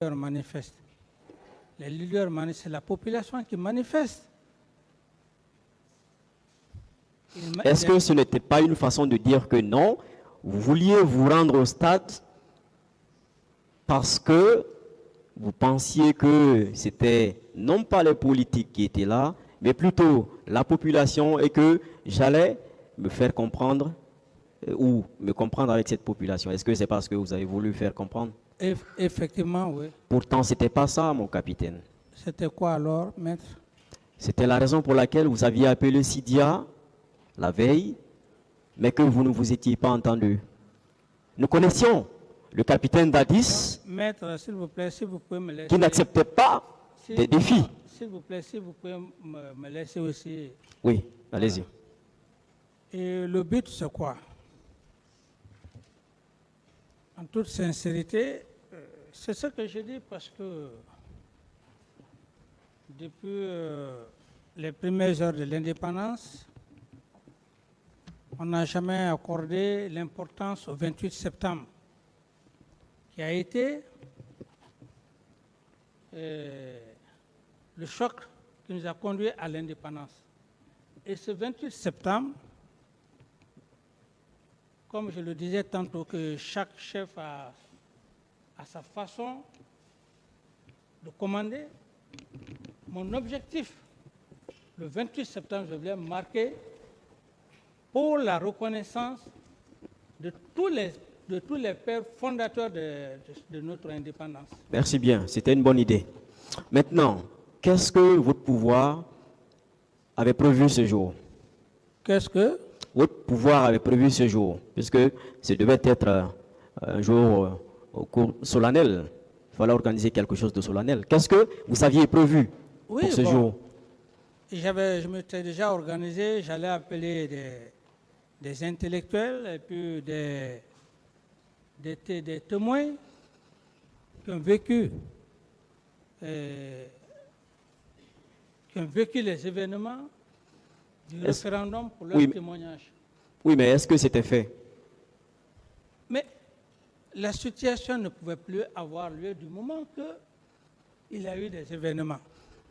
manifestent. Les leaders manifestent, c'est la population qui manifeste. Est-ce que ce n'était pas une façon de dire que non, vous vouliez vous rendre au stade parce que vous pensiez que c'était non pas les politiques qui étaient là, mais plutôt la population et que j'allais me faire comprendre ou me comprendre avec cette population? Est-ce que c'est parce que vous avez voulu faire comprendre? Effectivement, oui. Pourtant, ce n'était pas ça, mon capitaine. C'était quoi alors, maître? C'était la raison pour laquelle vous aviez appelé Sidia la veille, mais que vous ne vous étiez pas entendu. Nous connaissions le capitaine Dadis, maître, s'il vous plaît, si vous pouvez me laisser... qui n'acceptait pas des défis. S'il vous plaît, si vous pouvez me laisser aussi... Oui, allez-y. Et le but, c'est quoi? En toute sincérité, c'est ce que je dis parce que depuis les premières heures de l'indépendance, on n'a jamais accordé l'importance au 28 septembre, qui a été le choc qui nous a conduit à l'indépendance. Et ce 28 septembre, comme je le disais tantôt, que chaque chef a sa façon de commander, mon objectif, le 28 septembre, je voulais marquer pour la reconnaissance de tous les pères fondateurs de notre indépendance. Merci bien, c'était une bonne idée. Maintenant, qu'est-ce que votre pouvoir avait prévu ce jour? Qu'est-ce que votre pouvoir avait prévu ce jour, puisque ce devait être un jour solennel. Il fallait organiser quelque chose de solennel. Qu'est-ce que vous aviez prévu pour ce jour? Je m'étais déjà organisé, j'allais appeler des intellectuels et puis des témoins qui ont vécu les événements du référendum pour leur témoignage. Oui, mais est-ce que c'était fait? Mais la situation ne pouvait plus avoir lieu du moment qu'il y a eu des événements.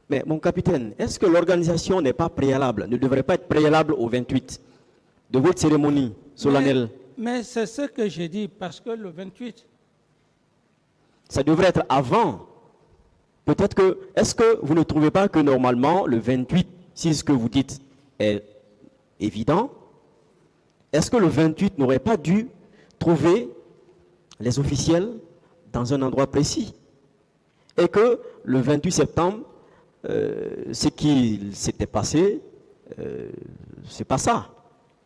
Mais mon capitaine, est-ce que l'organisation n'est pas préalable, ne devrait pas être préalable au 28 de votre cérémonie solennelle? Mais c'est ce que j'ai dit, parce que le 28... Ça devrait être avant. Peut-être que... Est-ce que vous ne trouvez pas que normalement, le 28, si ce que vous dites est évident, est-ce que le 28 n'aurait pas dû trouver les officiels dans un endroit précis? Et que le 28 septembre, ce qui s'était passé, c'est pas ça.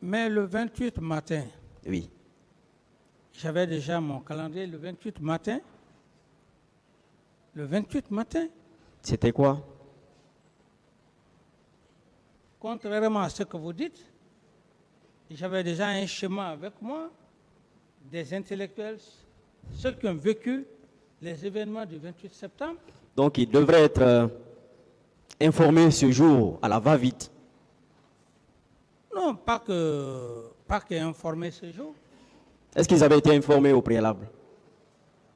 Mais le 28 matin, oui, j'avais déjà mon calendrier, le 28 matin. Le 28 matin. C'était quoi? Contrairement à ce que vous dites, j'avais déjà un schéma avec moi des intellectuels, ceux qui ont vécu les événements du 28 septembre. Donc, ils devraient être informés ce jour à la va-vite. Non, pas qu'informés ce jour. Est-ce qu'ils avaient été informés au préalable?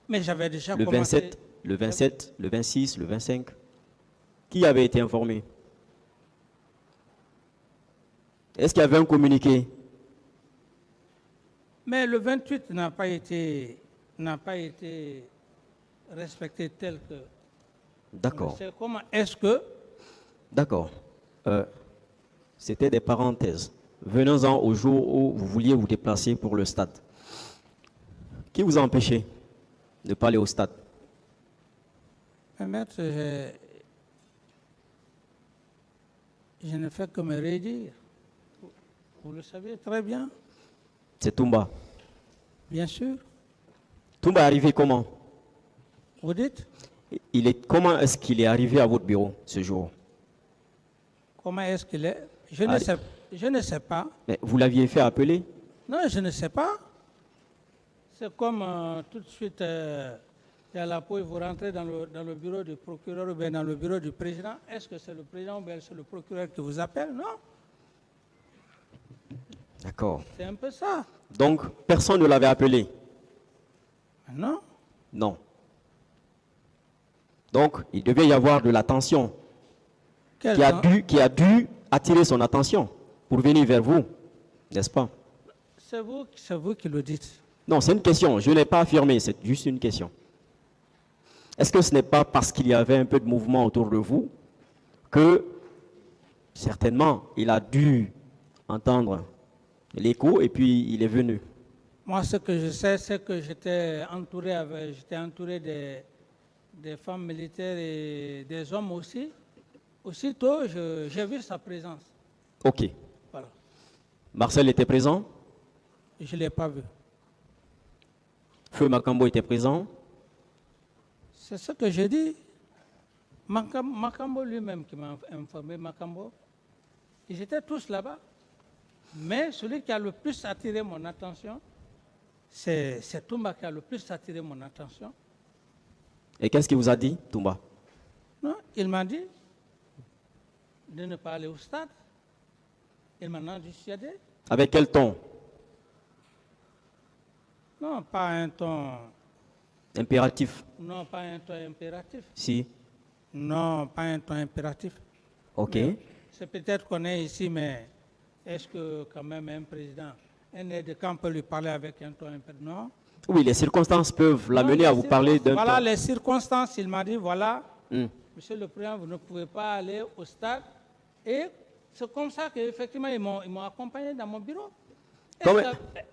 Mais j'avais déjà le commencé... 27, le 27, le 26, le 25. Qui avait été informé? Est-ce qu'il y avait un communiqué? Mais le 28 n'a pas été respecté tel que... D'accord. Comment est-ce que... D'accord. C'était des parenthèses. Venons-en au jour où vous vouliez vous déplacer pour le stade. Qui vous a empêché de pas aller au stade? Maître, je ne fais que me redire. Vous le savez très bien. C'est Toumba. Bien sûr. Toumba est arrivé comment? Vous dites? Comment est-ce qu'il est arrivé à votre bureau ce jour? Comment est-ce qu'il est? Je ne sais pas. Mais vous l'aviez fait appeler? Non, je ne sais pas. C'est comme tout de suite, il y a la peau, vous rentrez dans le bureau du procureur ou bien dans le bureau du président. Est-ce que c'est le président ou bien c'est le procureur qui vous appelle? Non. D'accord. C'est un peu ça. Donc, personne ne l'avait appelé? Non. Non. Donc, il devait y avoir de l'attention Quel qui a dû attirer son attention pour venir vers vous, n'est-ce pas? C'est vous qui le dites. Non, c'est une question. Je n'ai pas affirmé, c'est juste une question. Est-ce que ce n'est pas parce qu'il y avait un peu de mouvement autour de vous que, certainement, il a dû entendre l'écho et puis il est venu? Moi, ce que je sais, c'est que j'étais entouré des femmes militaires et des hommes aussi. Aussitôt, j'ai vu sa présence. Ok. Voilà. Marcel était présent? Je ne l'ai pas vu. Feu Makambo était présent? C'est ce que j'ai dit. Makambo lui-même qui m'a informé, Makambo. Ils étaient tous là-bas. Mais celui qui a le plus attiré mon attention, c'est Toumba qui a le plus attiré mon attention. Et qu'est-ce qu'il vous a dit, Toumba? Non, il m'a dit de ne pas aller au stade. Il m'a dissuadé. Avec quel ton? Non, pas un ton. Impératif? Non, pas un ton impératif. Si. Non, pas un ton impératif. Ok. C'est peut-être qu'on est ici, mais est-ce que quand même un président, un aide de camp peut lui parler avec un ton impératif? Non. Oui, les circonstances peuvent l'amener Non, à vous parler d'un Voilà ton. les circonstances. Il m'a dit, voilà, Monsieur le Président, vous ne pouvez pas aller au stade. Et c'est comme ça qu'effectivement, ils m'ont accompagné dans mon bureau.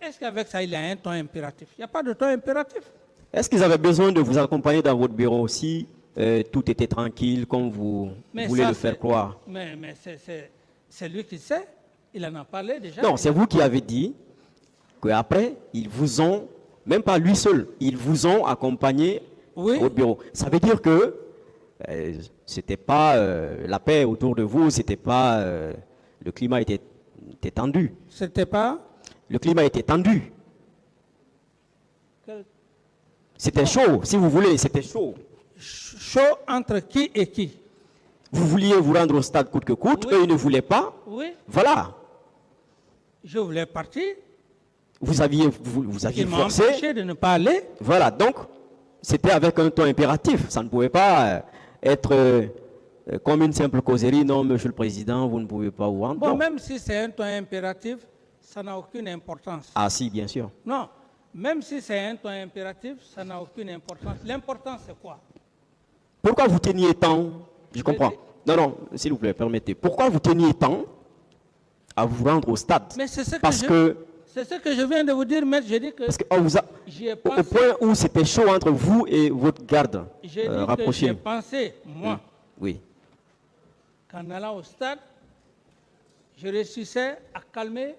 Est-ce qu'avec ça, il y a un ton impératif? Il n'y a pas de ton impératif. Est-ce qu'ils avaient besoin de vous accompagner dans votre bureau aussi? Tout était tranquille, comme vous voulez le faire croire? Mais c'est lui qui sait. Il en a parlé déjà. Non, c'est vous qui avez dit qu'après, ils vous ont, même pas lui seul, ils vous ont accompagné au bureau. Ça veut dire que c'était pas la paix autour de vous, c'était pas le climat était tendu. C'était pas. Le climat était tendu. C'était chaud, si vous voulez, c'était chaud. Chaud entre qui et qui? Vous vouliez vous rendre au stade coûte que coûte, eux ils ne voulaient pas. Oui. Voilà. Je voulais partir. Vous aviez Il m'a forcé. empêché de ne pas aller. Voilà, donc c'était avec un ton impératif. Ça ne pouvait pas être comme une simple causerie. Non, Monsieur le Président, vous ne pouvez pas vous rendre. Bon, Non. même si c'est un ton impératif, ça n'a aucune importance. Ah si, bien sûr. Non, même si c'est un ton impératif, ça n'a aucune importance. L'important, c'est quoi? Pourquoi vous teniez tant? Je comprends. Non, non, s'il vous plaît, permettez. Pourquoi vous teniez tant à vous rendre au stade? Mais c'est ce c'est ce que je viens de vous dire, maître. J'ai dit que au point où c'était chaud entre vous et votre garde rapproché. J'ai pensé, moi, oui, qu'en allant au stade, je réussissais à calmer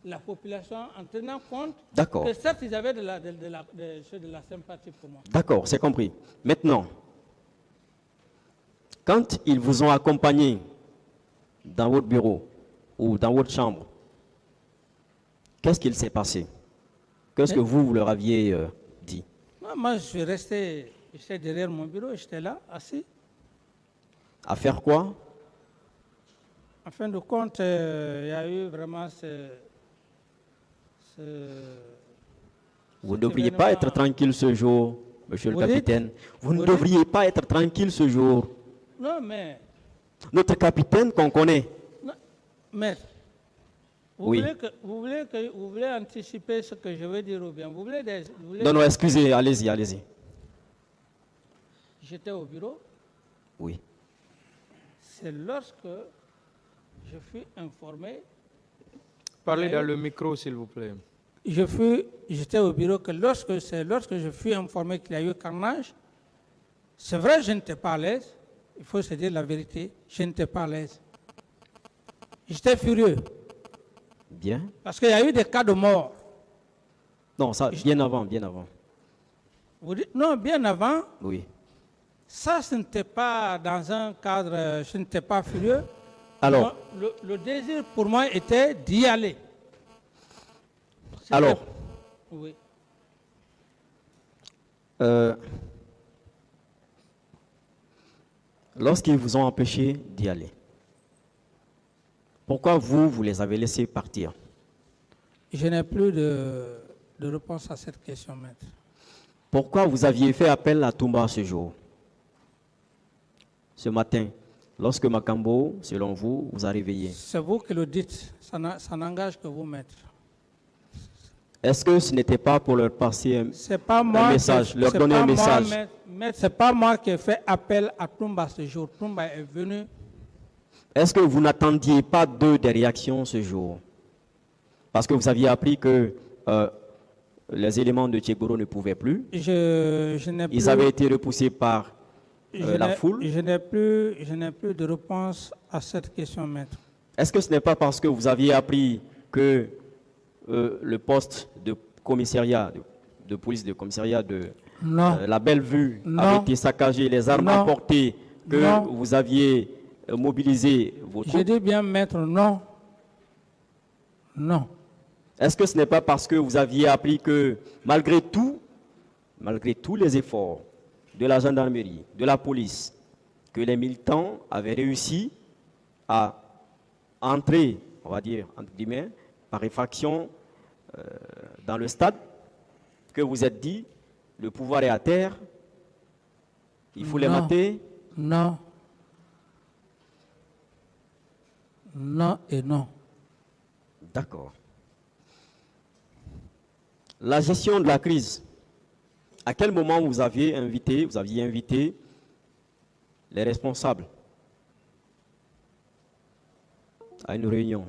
la population en tenant compte que certes, ils avaient de la sympathie pour moi. D'accord, c'est compris. Maintenant, quand ils vous ont accompagné dans votre bureau ou dans votre chambre, qu'est-ce qu'il s'est passé? Qu'est-ce que vous leur aviez dit? Moi, je suis resté derrière mon bureau, j'étais là, assis. À faire quoi? En fin de compte, il y a eu vraiment Vous ne devriez pas être tranquille ce jour, monsieur le capitaine. Vous ne devriez pas être tranquille ce jour. Non, mais... Notre capitaine qu'on connaît. Non, mais... Vous voulez anticiper ce que je veux dire ou bien? Non, non, excusez, allez-y, allez-y. J'étais au bureau. Oui. C'est lorsque je fus informé. Parlez dans le micro, s'il vous plaît. J'étais au bureau que lorsque je fus informé qu'il y a eu carnage, c'est vrai, je n'étais pas à l'aise. Il faut se dire la vérité, je n'étais pas à l'aise. J'étais furieux. Bien. Parce qu'il y a eu des cas de mort. Non, ça, bien avant, bien avant. Vous dites, non, bien avant. Oui. Ça, ce n'était pas dans un cadre, je n'étais pas furieux. Alors, le désir pour moi était d'y aller. Alors, oui. Lorsqu'ils vous ont empêché d'y aller, pourquoi vous les avez laissés partir? Je n'ai plus de réponse à cette question, maître. Pourquoi vous aviez fait appel à Toumba ce jour? ce matin, lorsque Makambo, selon vous, vous a réveillé? C'est vous qui le dites, ça n'engage que vous, maître. Est-ce que ce n'était pas pour leur passer C'est pas moi message, leur c'est donner pas un moi, message? maître, c'est pas moi qui ai fait appel à Toumba ce jour. Toumba est venu. Est-ce que vous n'attendiez pas d'eux des réactions ce jour? Parce que vous aviez appris que les éléments de Tchegoro ne pouvaient plus. Je n'ai Ils plus- avaient été repoussés par la n'ai- foule. Je n'ai plus de réponse à cette question, maître. Est-ce que ce n'est pas parce que vous aviez appris que le poste de commissariat, de police de commissariat de Non. la Belle-Vue Non. avait été saccagé, les armes Non. apportées, que Non. vous aviez mobilisé vos Je troupes? dis bien, maître, non. Non. Est-ce que ce n'est pas parce que vous aviez appris que malgré tous les efforts de la gendarmerie, de la police, que les militants avaient réussi à entrer, on va dire, entre guillemets, par effraction dans le stade, que vous êtes dit, le pouvoir est à terre, il faut les Non. mater? Non. Non et non. D'accord. La gestion de la crise, à quel moment vous aviez invité les responsables à une réunion?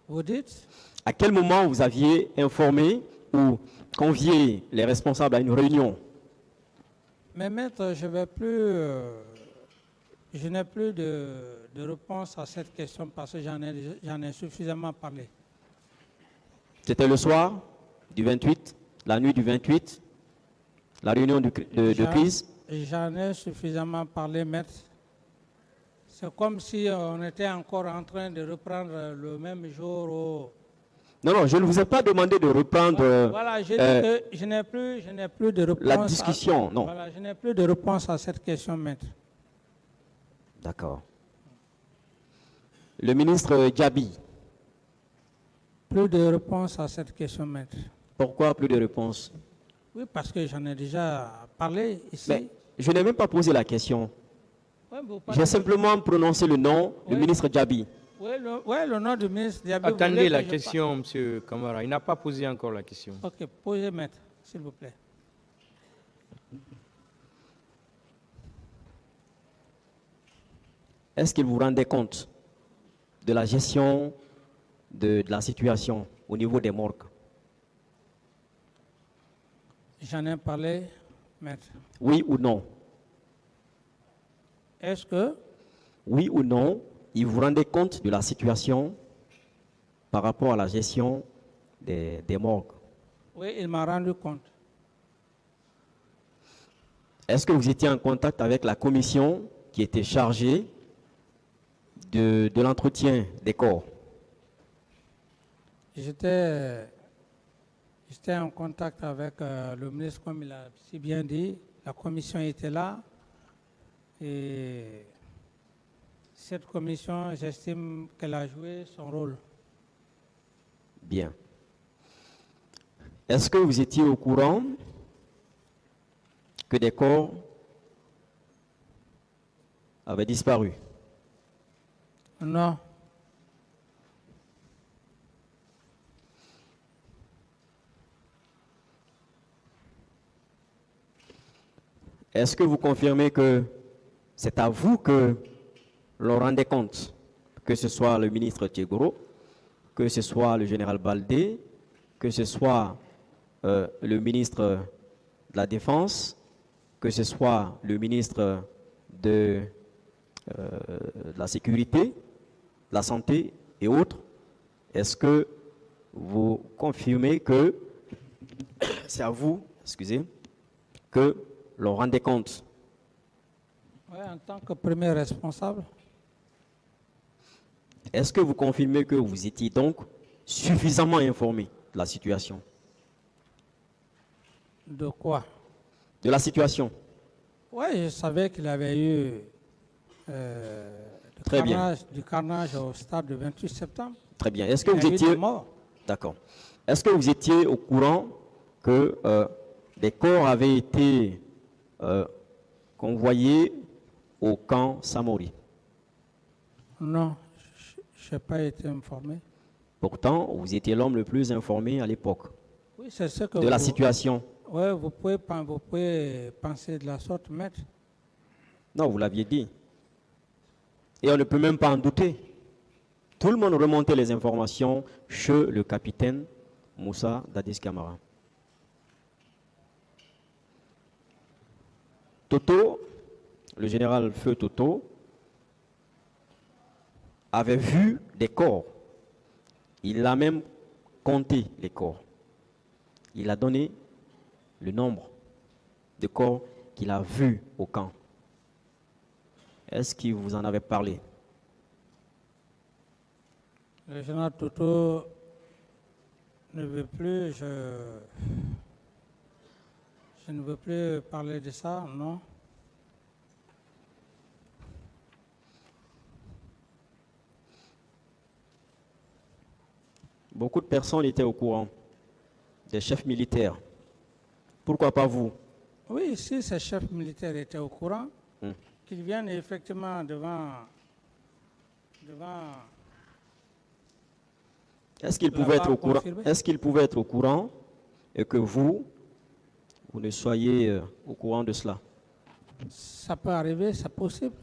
Vous dites? À quel moment vous aviez informé ou convié les responsables à une réunion? Mais maître, je n'ai plus de réponse à cette question parce que j'en ai suffisamment parlé. C'était le soir du 28, la nuit du 28, la réunion de crise? J'en ai suffisamment parlé, maître. C'est comme si on était encore en train de reprendre le même jour. Non, je ne vous ai pas demandé de reprendre Voilà, j'ai dit que je n'ai plus de réponse. la discussion, non. Voilà, je n'ai plus de réponse à cette question, maître. D'accord. Le ministre Djabi, Plus de réponse à cette question, maître. pourquoi plus de réponses? Oui, parce que j'en ai déjà parlé ici. Mais je n'ai même pas posé la question. Ouais, vous J'ai parlez- simplement prononcé le nom du Oui. ministre Djabi. Oui, le nom du ministre Diaby. vous Attendez voulez la que je question, M. Kamara. Il n'a pas posé encore la question. parle? Ok, posez, maître, s'il vous plaît. Est-ce qu'il vous rendait compte de la gestion de la situation au niveau des morgues? J'en ai parlé, maître. Oui ou non? Est-ce que Oui ou non, il vous rendait compte de la situation par rapport à la gestion des morgues? oui, il m'a rendu compte? Est-ce que vous étiez en contact avec la commission qui était chargée de l'entretien des corps? J'étais en contact avec le ministre, comme il a si bien dit. La commission était là. Et cette commission, j'estime qu'elle a joué son rôle. Bien. Est-ce que vous étiez au courant que des corps avaient disparu? Non. Est-ce que vous confirmez que c'est à vous que l'on rendait compte, que ce soit le ministre Tchegoro, que ce soit le général Baldé, que ce soit le ministre de la Défense, que ce soit le ministre de la Sécurité, de la Santé et autres? Est-ce que vous confirmez que c'est à vous, excusez, que l'on rendait compte? Oui, en tant que premier responsable. Est-ce que vous confirmez que vous étiez donc suffisamment informé de la situation? De quoi? De la situation. Oui, je savais qu'il y avait eu Très bien. du carnage au stade du 28 septembre. Très bien. Est-ce que Il y vous a eu étiez... des morts. D'accord. Est-ce que vous étiez au courant que des corps avaient été convoyés au camp Samori. Non, je n'ai pas été informé. Pourtant, vous étiez l'homme le plus informé à l'époque Oui, c'est ce que de la situation. Oui, vous pouvez penser de la sorte, maître. Non, vous l'aviez dit. Et on ne peut même pas en douter. Tout le monde remontait les informations chez le capitaine Moussa Dadis Camara. Toto, le général Feu Toto, avait vu des corps. Il a même compté les corps. Il a donné le nombre de corps qu'il a vus au camp. Est-ce qu'il vous en avait parlé? Le général Toto ne veut plus, je ne veux plus parler de ça, non. Beaucoup de personnes étaient au courant, des chefs militaires. Pourquoi pas vous? Oui, si ces chefs militaires étaient au courant, qu'ils viennent effectivement devant Est-ce qu'ils pouvaient être au courant? confirmé. Est-ce qu'ils pouvaient être au courant et que vous ne soyez au courant de cela? Ça peut arriver, c'est possible.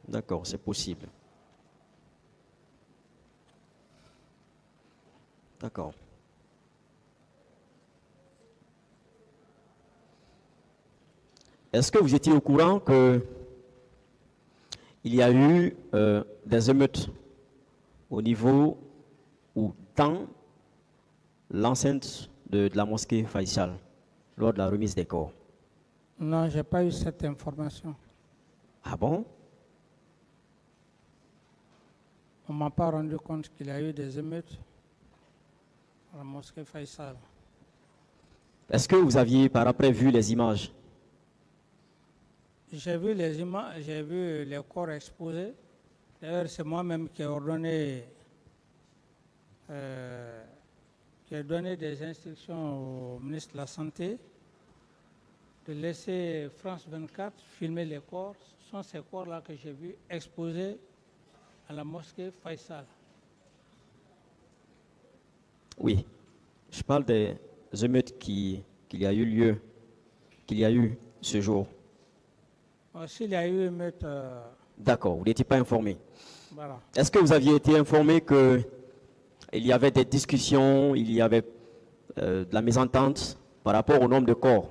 D'accord, c'est possible. D'accord. Est-ce que vous étiez au courant que il y a eu des émeutes au niveau ou dans l'enceinte de la mosquée Faisal lors de la remise des corps? Non, je n'ai pas eu cette information. Ah bon? On ne m'a pas rendu compte qu'il y a eu des émeutes à la mosquée Faisal. Est-ce que vous aviez par après vu les images? J'ai vu les images, j'ai vu les corps exposés. D'ailleurs, c'est moi-même qui ai ordonné, qui ai donné des instructions au ministre de la Santé de laisser France 24 filmer les corps. Ce sont ces corps-là que j'ai vus exposés à la mosquée Faisal. Oui, je parle des émeutes qu'il y a eu lieu, qu'il y a eu ce jour. S'il y a eu émeute, D'accord, vous n'étiez pas informé. voilà. Est-ce que vous aviez été informé qu'il y avait des discussions, il y avait de la mésentente par rapport au nombre de corps?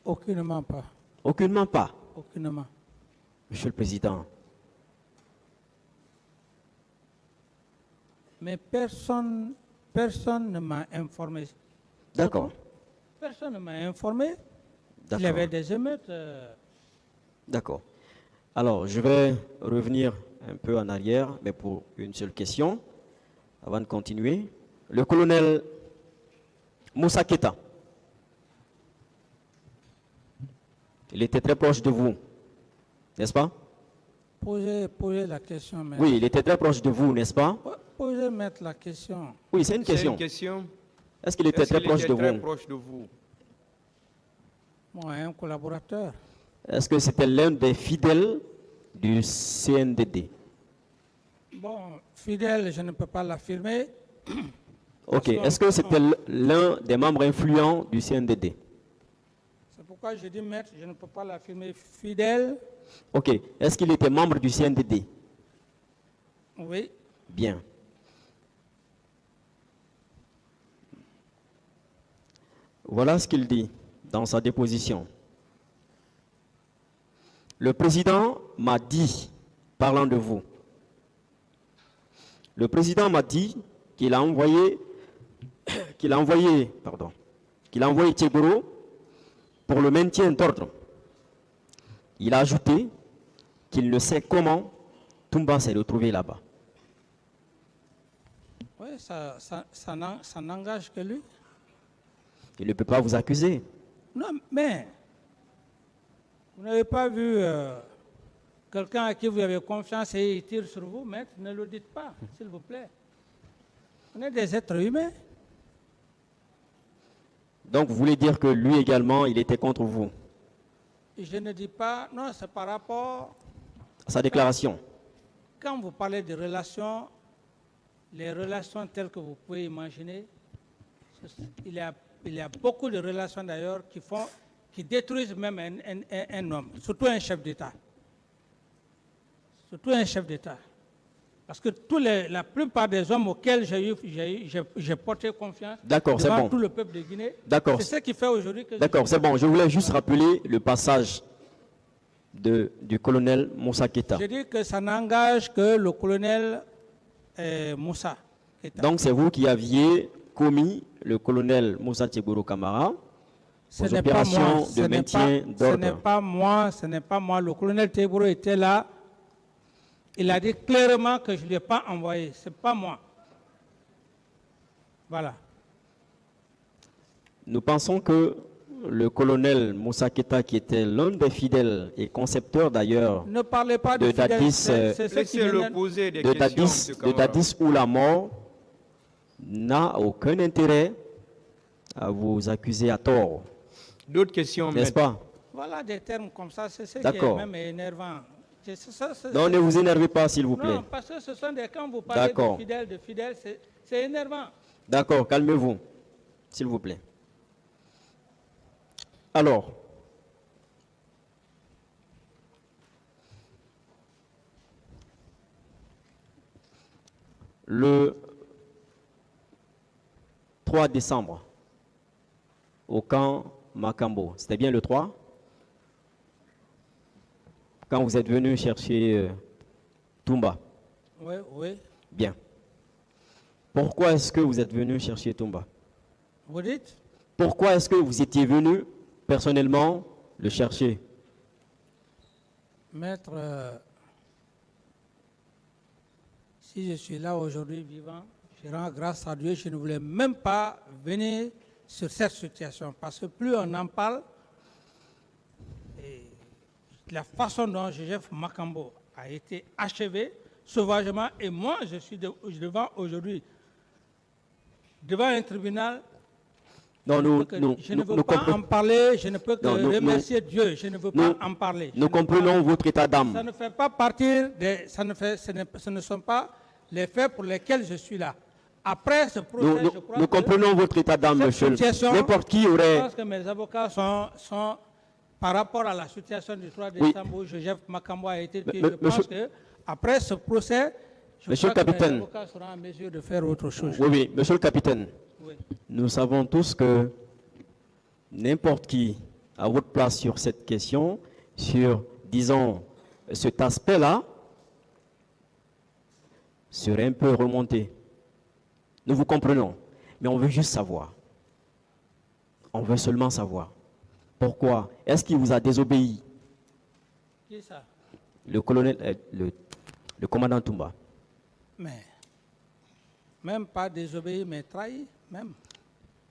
Aucunement pas. Aucunement pas, Aucunement. Monsieur le Président. Mais personne ne m'a informé. D'accord. Personne ne m'a informé qu'il y D'accord. avait des émeutes. D'accord. Alors, je vais revenir un peu en arrière, mais pour une seule question, avant de continuer. Le colonel Moussa Keta, il était très proche de vous, n'est-ce pas? Posez la question, maître. Oui, il était très proche de vous, n'est-ce pas? Posez, maître, la question. Oui, c'est une C'est question. une question. Est-ce qu'il était Est-ce très qu'il proche était de très vous? proche de vous? Moi, un collaborateur. Est-ce que c'était l'un des fidèles du CNDD? Bon, fidèle, je ne peux pas l'affirmer. Ok. Est-ce que c'était l'un des membres influents du CNDD? C'est pourquoi je dis, maître, je ne peux pas l'affirmer fidèle. Ok. Est-ce qu'il était membre du CNDD? Oui. Bien. Voilà ce qu'il dit dans sa déposition. Le président m'a dit, parlant de vous, le président m'a dit qu'il a envoyé Tchegoro pour le maintien d'ordre. Il a ajouté qu'il ne sait comment Toumba s'est retrouvé là-bas. Oui, ça n'engage que lui. Il ne peut pas vous accuser. Non, mais vous n'avez pas vu quelqu'un à qui vous avez confiance et il tire sur vous, maître, ne le dites pas, s'il vous plaît. On est des êtres humains. Donc vous voulez dire que lui également, il était contre vous? Je ne dis pas, non, c'est par rapport, Sa déclaration. quand vous parlez de relations, les relations telles que vous pouvez imaginer, il y a beaucoup de relations d'ailleurs qui détruisent même un homme, surtout un chef d'État. Surtout un chef d'État. Parce que la plupart des hommes auxquels j'ai porté confiance D'accord, c'est devant bon. tout le peuple de Guinée, D'accord. c'est ce qui fait aujourd'hui que... D'accord, c'est bon. Je voulais juste rappeler le passage du colonel Moussa Keita. Je dis que ça n'engage que le colonel Moussa Keita. Donc c'est vous qui aviez commis le colonel Moussa Tchegoro Camara Ce aux n'est pas moi, opérations ce de n'est maintien pas- Ce n'est d'ordre. pas moi, ce n'est pas moi. Le colonel Teboro était là. Il a dit clairement que je ne l'ai pas envoyé. Ce n'est pas moi. Voilà. Nous pensons que le colonel Moussa Keita, qui était l'un des fidèles et concepteur d'ailleurs Ne parlez pas de de fidèles, Dadis, c'est ce qui Laissez-le vient- poser des de questions, Dadis, M. de Camara. Dadis où la mort n'a aucun intérêt à vous accuser à tort, D'autres questions n'est-ce maintenant. pas? Voilà des termes comme ça, c'est ce qui est D'accord. même énervant. Donc ne vous énervez pas, s'il vous plaît. Non, parce que ce sont des... Quand vous parlez D'accord. de fidèles, c'est énervant. D'accord, calmez-vous, s'il vous plaît. Alors, le 3 décembre, au camp Makambo, c'était bien le 3? Quand vous êtes venu chercher Toumba. Oui, oui. Bien. Pourquoi est-ce que vous êtes venu chercher Toumba? Vous dites? Pourquoi est-ce que vous étiez venu personnellement le chercher? Maître, si je suis là aujourd'hui vivant, je rends grâce à Dieu. Je ne voulais même pas venir sur cette situation parce que plus on en parle, et la façon dont Joseph Makambo a été achevé sauvagement, et moi je suis devant aujourd'hui, devant un tribunal. Non, Je ne veux pas en parler, je ne peux que remercier Dieu, je ne veux pas en parler. Nous comprenons votre état Ça d'âme. ne fait pas partir des... Ce ne sont pas les faits pour lesquels je suis là. Après ce procès, je crois Nous que comprenons votre état d'âme, cette monsieur. situation, N'importe qui je aurait... pense que mes avocats sont par rapport à la situation du 3 Oui. décembre où Joseph Makambo a été tué. Mais- Je pense monsieur- qu'après ce procès, je Monsieur crois le que mes capitaine. avocats seront en mesure de faire autre chose. Oui, oui, monsieur le capitaine, Oui. nous savons tous que n'importe qui, à votre place sur cette question, sur, disons, cet aspect-là, serait un peu remonté. Nous vous comprenons, mais on veut juste savoir. On veut seulement savoir. Pourquoi? Est-ce qu'il vous a désobéi, Qui ça? le colonel, le commandant Toumba? Mais même pas désobéi, mais trahi, même.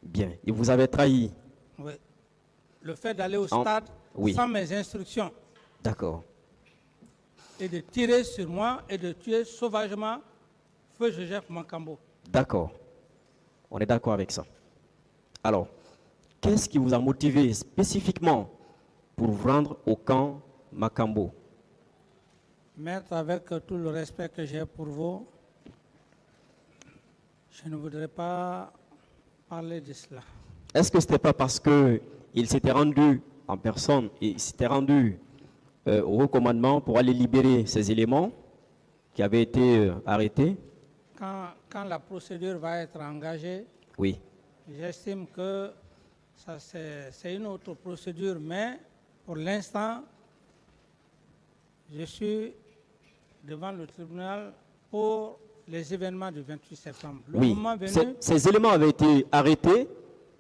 Bien, il vous avait trahi. Oui. Le fait d'aller au En- stade oui. sans mes instructions D'accord. et de tirer sur moi et de tuer sauvagement Feu Joseph Makambo. D'accord. On est d'accord avec ça. Alors, qu'est-ce qui vous a motivé spécifiquement pour vous rendre au camp Makambo? Maître, avec tout le respect que j'ai pour vous, je ne voudrais pas parler de cela. Est-ce que ce n'était pas parce qu'il s'était rendu en personne et il s'était rendu au haut commandement pour aller libérer ces éléments qui avaient été arrêtés? Quand la procédure va être engagée, Oui. j'estime que ça c'est une autre procédure, mais pour l'instant, je suis devant le tribunal pour les événements du 28 septembre. Le Oui. moment venu, Ces éléments avaient été arrêtés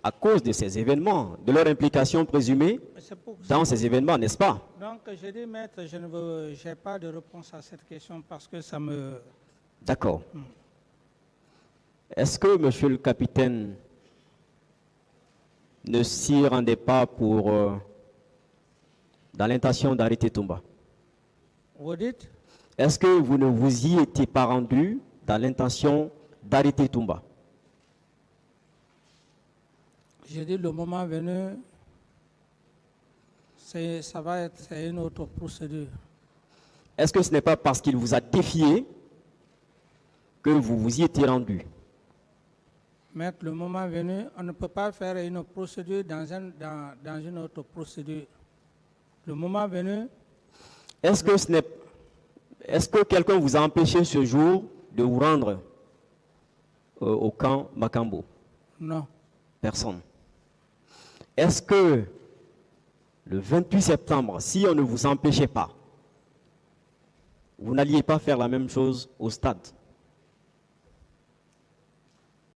à cause de ces événements, de leur implication présumée dans ces événements, n'est-ce pas? donc je dis, maître, je n'ai pas de réponse à cette question parce que ça me... D'accord. Est-ce que, monsieur le capitaine, ne s'y rendait pas pour, dans l'intention d'arrêter Toumba? Vous dites? Est-ce que vous ne vous y étiez pas rendu dans l'intention d'arrêter Toumba? J'ai dit le moment venu, C'est une autre procédure. Est-ce que ce n'est pas parce qu'il vous a défié que vous vous y étiez rendu? Maître, le moment venu, on ne peut pas faire une procédure dans une autre procédure. Le moment venu, Est-ce que quelqu'un vous a empêché ce jour de vous rendre au camp Makambo? non. Personne. Est-ce que le 28 septembre, si on ne vous empêchait pas, vous n'alliez pas faire la même chose au stade?